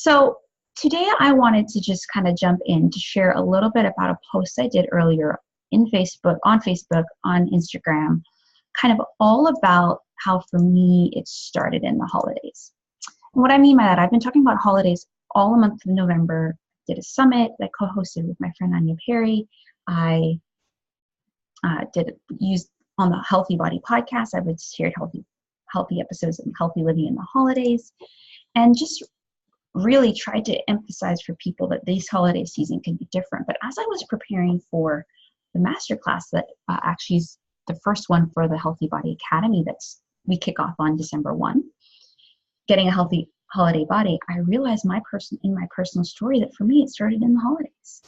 So today I wanted to just kind of jump in to share a little bit about a post I did earlier on Facebook, on Instagram, kind of all about how for me it started in the holidays. And what I mean by that, I've been talking about holidays all the month of November. Did a summit that I co-hosted with my friend Anya Perry. I used on the Healthy Body podcast. I would share healthy episodes of healthy living in the holidays, and just really tried to emphasize for people that this holiday season can be different. But as I was preparing for the masterclass that actually is the first one for the Healthy Body Academy we kick off on December 1, getting a healthy holiday body, I realized in my personal story that for me, it started in the holidays.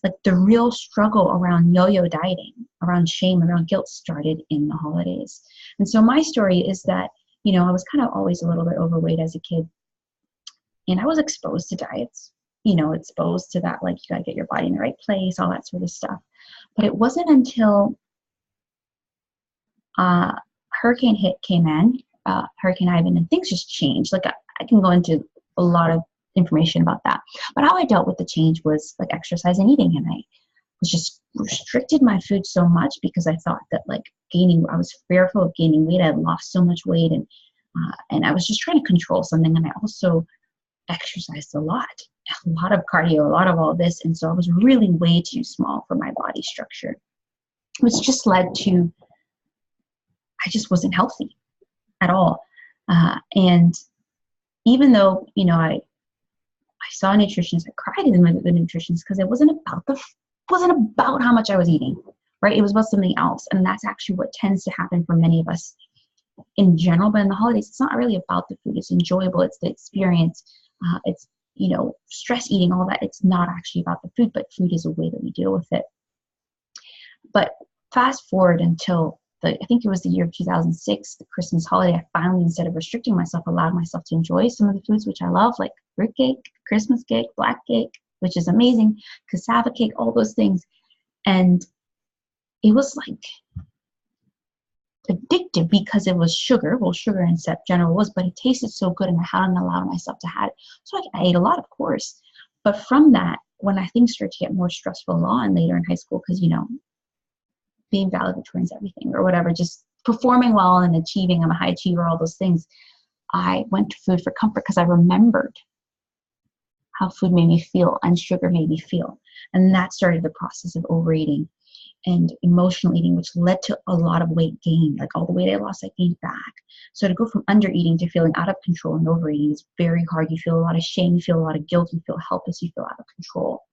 Like the real struggle around yo-yo dieting, around shame, around guilt started in the holidays. And so my story is that, I was kind of always a little bit overweight as a kid. And I was exposed to diets, exposed to that, like you got to get your body in the right place, all that sort of stuff. But it wasn't until Hurricane came in, Hurricane Ivan, and things just changed. Like I can go into a lot of information about that. But how I dealt with the change was like exercise and eating. And I was just restricted my food so much because I thought that I was fearful of gaining weight. I had lost so much weight and I was just trying to control something. And I also exercised a lot of cardio, a lot of all this. And so I was really way too small for my body structure, which just led to, I just wasn't healthy at all. And even though, I saw a nutritionist, I cried in the nutritionist because it wasn't about how much I was eating, right? It was about something else. And that's actually what tends to happen for many of us in general. But in the holidays, it's not really about the food. It's enjoyable. It's the experience. It's, stress eating, all that. It's not actually about the food, but food is a way that we deal with it. But fast forward until I think it was the year of 2006, the Christmas holiday, I finally, instead of restricting myself, allowed myself to enjoy some of the foods which I love, like fruitcake, Christmas cake, black cake, which is amazing, cassava cake, all those things. And it was addictive because it was sugar. Well, sugar in general was, but it tasted so good and I hadn't allowed myself to have it. So I ate a lot, of course. But from that, when things started to get more stressful and later in high school, because, being valedictorian is everything or whatever, just performing well and achieving, I'm a high achiever, all those things, I went to food for comfort because I remembered how food made me feel and sugar made me feel. And that started the process of overeating and emotional eating, which led to a lot of weight gain. Like all the weight I lost, I gained back. So to go from under eating to feeling out of control and overeating is very hard. You feel a lot of shame, you feel a lot of guilt, you feel helpless, you feel out of control.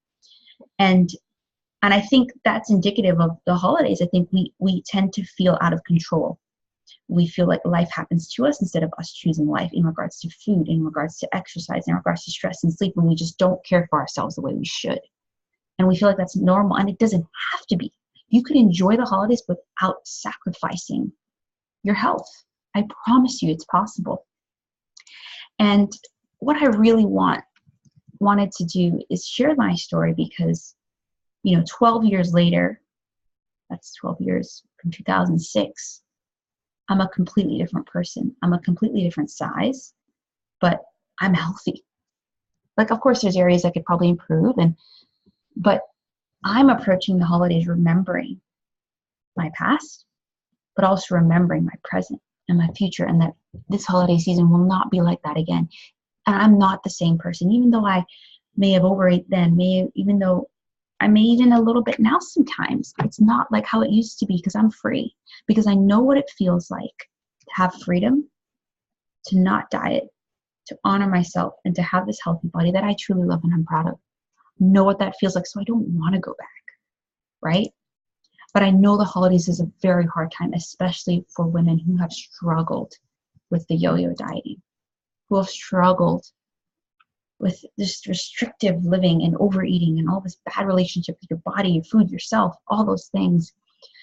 And I think that's indicative of the holidays. I think we tend to feel out of control. We feel like life happens to us instead of us choosing life in regards to food, in regards to exercise, in regards to stress and sleep, and we just don't care for ourselves the way we should. And we feel like that's normal, and it doesn't have to be. You could enjoy the holidays without sacrificing your health. I promise you it's possible. And what I really wanted to do is share my story because 12 years later, that's 12 years from 2006, I'm a completely different person. I'm a completely different size, but I'm healthy. Of course, there's areas I could probably improve, but I'm approaching the holidays remembering my past, but also remembering my present and my future, and that this holiday season will not be like that again. And I'm not the same person, even though I may have overate then, even though I may eat in a little bit now sometimes. It's not like how it used to be because I'm free. Because I know what it feels like to have freedom, to not diet, to honor myself, and to have this healthy body that I truly love and I'm proud of. Know what that feels like, so I don't want to go back, right? But I know the holidays is a very hard time, especially for women who have struggled with the yo-yo dieting, who have struggled with this restrictive living and overeating and all this bad relationship with your body, your food, yourself, all those things.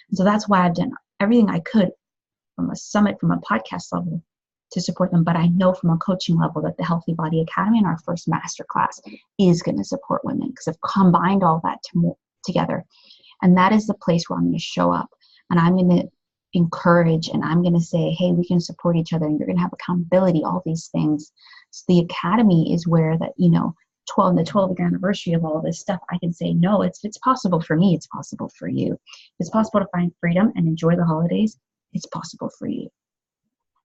And so that's why I've done everything I could from a summit, from a podcast level to support them. But I know from a coaching level that the Healthy Body Academy and our first masterclass is going to support women because I've combined all that together. And that is the place where I'm going to show up and I'm going to encourage and I'm going to say, hey, we can support each other and you're going to have accountability, all these things, So the academy is where that, you know, the 12th anniversary of all this stuff, I can say, no, it's possible for me, it's possible for you. If it's possible to find freedom and enjoy the holidays, it's possible for you.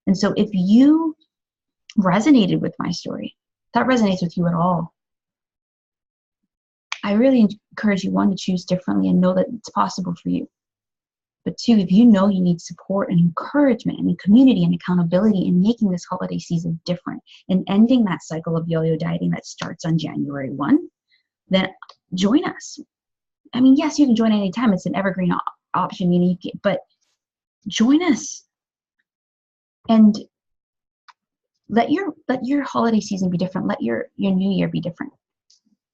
And so if you resonated with my story, that resonates with you at all, I really encourage you, one, to choose differently and know that it's possible for you. But two, if you know you need support and encouragement and community and accountability in making this holiday season different and ending that cycle of yo-yo dieting that starts on January 1, then join us. I mean, yes, you can join anytime. It's an evergreen option, you know, but join us and let your holiday season be different. Let your new year be different.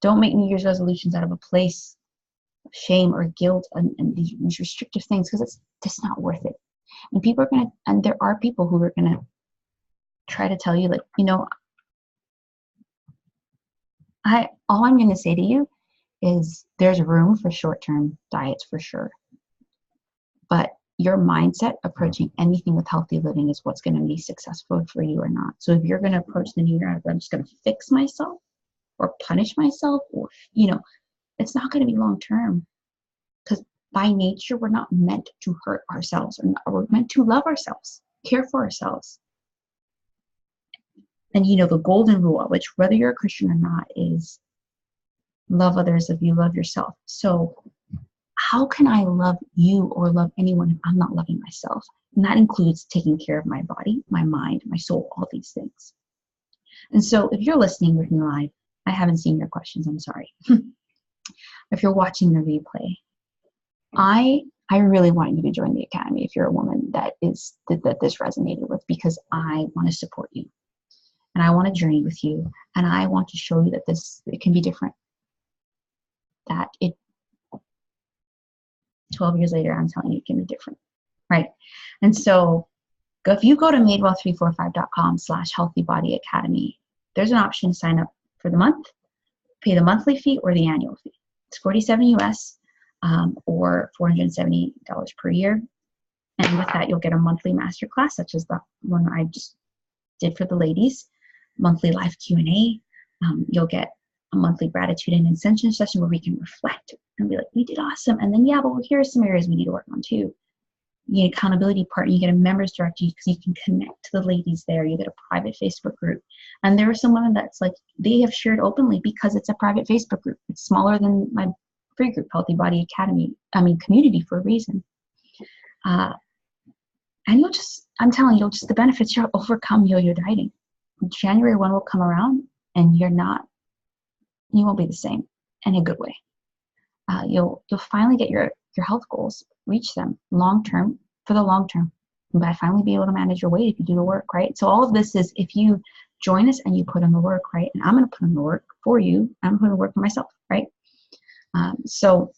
Don't make New Year's resolutions out of a place of shame or guilt and these restrictive things, because it's just not worth it. And people are gonna, and there are people who are gonna try to tell you, like, you know, all I'm gonna say to you is there's room for short-term diets for sure, but your mindset approaching anything with healthy living is what's going to be successful for you or not. So if you're going to approach the new year, I'm just going to fix myself or punish myself, or, you know, it's not going to be long term, because by nature, we're not meant to hurt ourselves, or we're meant to love ourselves, care for ourselves. And, you know, the golden rule, which whether you're a Christian or not, is love others if you love yourself. So how can I love you or love anyone if I'm not loving myself? And that includes taking care of my body, my mind, my soul, all these things. And so if you're listening with me live, I haven't seen your questions, I'm sorry. If you're watching the replay, I really want you to join the Academy if you're a woman that this resonated with, because I want to support you. And I want to journey with you. And I want to show you that it can be different. That 12 years later, I'm telling you, it can be different, right? And so if you go to madewell345.com/healthybodyacademy, there's an option to sign up for the month, pay the monthly fee or the annual fee. It's $47 US or $470 per year. And with that, you'll get a monthly masterclass, such as the one I just did for the ladies, monthly live Q&A. You'll get a monthly gratitude and intention session where we can reflect and be like, we did awesome. And then, yeah, but here are some areas we need to work on too. You get accountability partner, you get a members directory because you can connect to the ladies there. You get a private Facebook group. And there are some women that's like, they have shared openly because it's a private Facebook group. It's smaller than my free group, Healthy Body Academy, community, for a reason. And I'm telling you, the benefits, you'll overcome yo-yo dieting. January 1 will come around and you won't be the same in a good way. You'll finally get your health goals, reach them for the long term. You might finally be able to manage your weight if you do the work, right? So all of this is if you join us and you put in the work, right? And I'm going to put in the work for you. I'm going to work for myself, right? So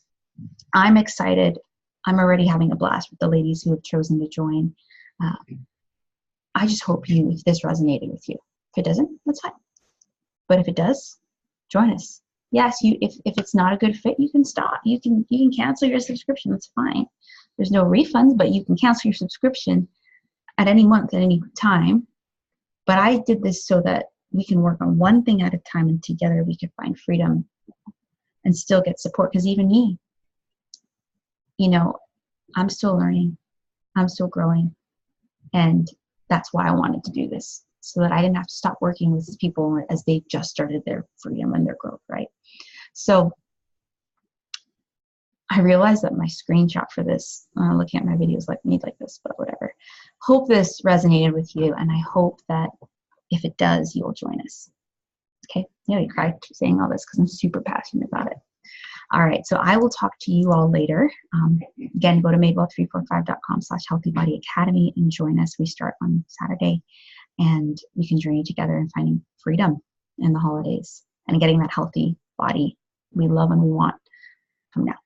I'm excited. I'm already having a blast with the ladies who have chosen to join. I just hope if this resonated with you. If it doesn't, that's fine. But if it does, join us. Yes, if it's not a good fit, you can stop. You can cancel your subscription. That's fine. There's no refunds, but you can cancel your subscription at any month, at any time. But I did this so that we can work on one thing at a time, and together we can find freedom and still get support. Because even me, I'm still learning. I'm still growing. And that's why I wanted to do this, so that I didn't have to stop working with people as they just started their freedom and their growth, right? So I realized that my screenshot for this, looking at my videos made like this, but whatever. Hope this resonated with you, and I hope that if it does, you will join us. Okay? You cried saying all this because I'm super passionate about it. All right, so I will talk to you all later. Again, go to madewell345.com/healthybodyacademy and join us. We start on Saturday, and we can journey together in finding freedom in the holidays and getting that healthy body we love and we want from now.